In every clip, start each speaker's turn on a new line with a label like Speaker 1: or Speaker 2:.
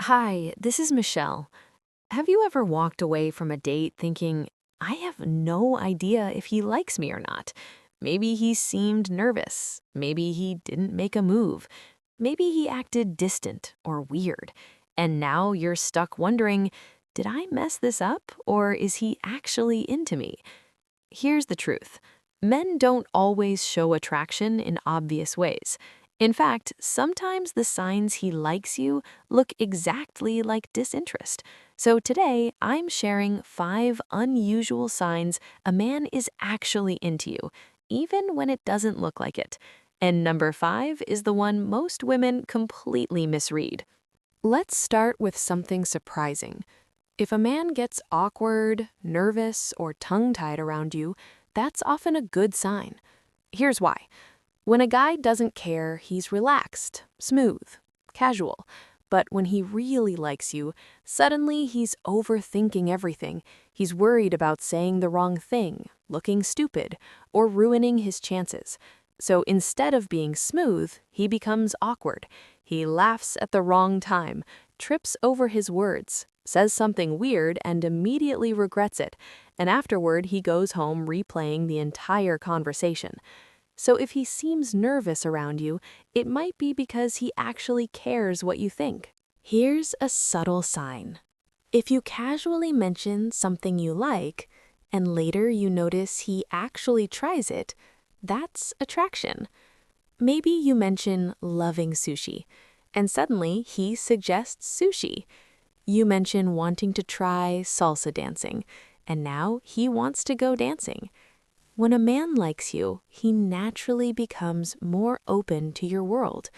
Speaker 1: Hi, this is Michelle. Have you ever walked away from a date thinking, I have no idea if he likes me or not? Maybe he seemed nervous. Maybe he didn't make a move. Maybe he acted distant or weird. And now you're stuck wondering, did I mess this up or is he actually into me? Here's the truth. Men don't always show attraction in obvious ways. In fact, sometimes the signs he likes you look exactly like disinterest. So today, I'm sharing 5 unusual signs a man is actually into you, even when it doesn't look like it. And number 5 is the one most women completely misread. Let's start with something surprising. If a man gets awkward, nervous, or tongue-tied around you, that's often a good sign. Here's why. When a guy doesn't care, he's relaxed, smooth, casual. But when he really likes you, suddenly he's overthinking everything. He's worried about saying the wrong thing, looking stupid, or ruining his chances. So instead of being smooth, he becomes awkward. He laughs at the wrong time, trips over his words, says something weird and immediately regrets it, and afterward he goes home replaying the entire conversation. So if he seems nervous around you, it might be because he actually cares what you think. Here's a subtle sign. If you casually mention something you like, and later you notice he actually tries it, that's attraction. Maybe you mention loving sushi, and suddenly he suggests sushi. You mention wanting to try salsa dancing, and now he wants to go dancing. When a man likes you, he naturally becomes more open to your world,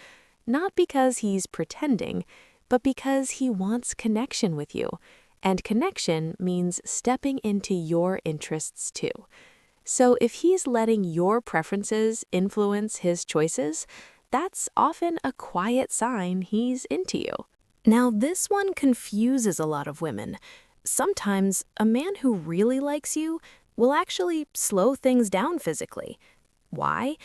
Speaker 1: not because he's pretending, but because he wants connection with you. And connection means stepping into your interests too. So if he's letting your preferences influence his choices, that's often a quiet sign he's into you. Now, this one confuses a lot of women. Sometimes a man who really likes you will actually slow things down physically. Why?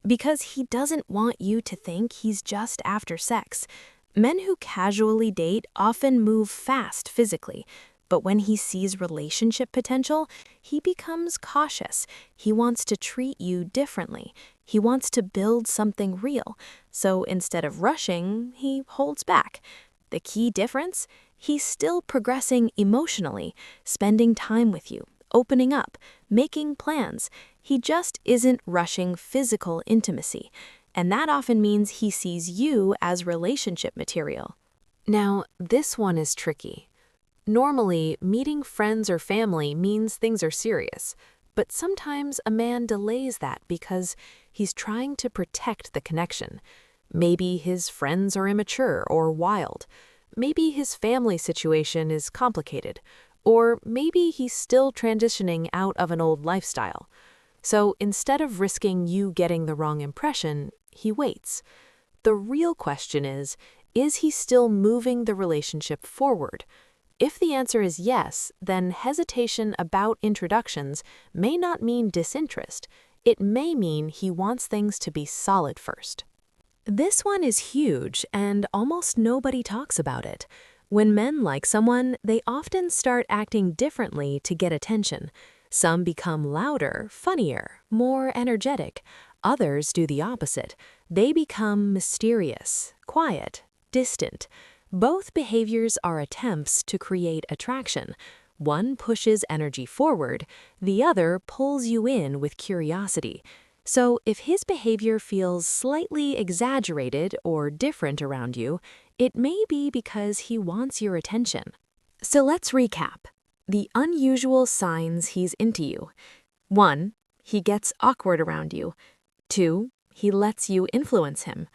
Speaker 1: Because he doesn't want you to think he's just after sex. Men who casually date often move fast physically, but when he sees relationship potential, he becomes cautious. He wants to treat you differently. He wants to build something real. So instead of rushing, he holds back. The key difference? He's still progressing emotionally, spending time with you, opening up, making plans. He just isn't rushing physical intimacy. And that often means he sees you as relationship material. Now, this one is tricky. Normally, meeting friends or family means things are serious, but sometimes a man delays that because he's trying to protect the connection. Maybe his friends are immature or wild. Maybe his family situation is complicated. Or maybe he's still transitioning out of an old lifestyle. So instead of risking you getting the wrong impression, he waits. The real question is he still moving the relationship forward? If the answer is yes, then hesitation about introductions may not mean disinterest. It may mean he wants things to be solid first. This one is huge, and almost nobody talks about it. When men like someone, they often start acting differently to get attention. Some become louder, funnier, more energetic. Others do the opposite. They become mysterious, quiet, distant. Both behaviors are attempts to create attraction. One pushes energy forward, the other pulls you in with curiosity. So if his behavior feels slightly exaggerated or different around you, it may be because he wants your attention. So let's recap. The unusual signs he's into you. 1. He gets awkward around you. 2. He lets you influence him.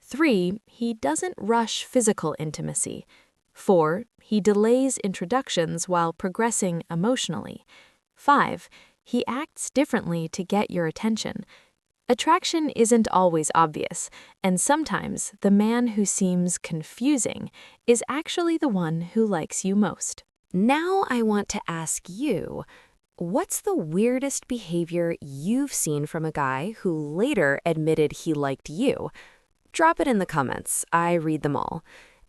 Speaker 1: 3. He doesn't rush physical intimacy. 4. He delays introductions while progressing emotionally. 5. He acts differently to get your attention. Attraction isn't always obvious, and sometimes the man who seems confusing is actually the one who likes you most. Now I want to ask you, what's the weirdest behavior you've seen from a guy who later admitted he liked you? Drop it in the comments. I read them all.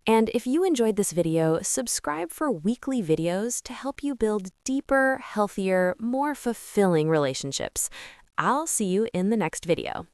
Speaker 1: And if you enjoyed this video, subscribe for weekly videos to help you build deeper, healthier, more fulfilling relationships. I'll see you in the next video.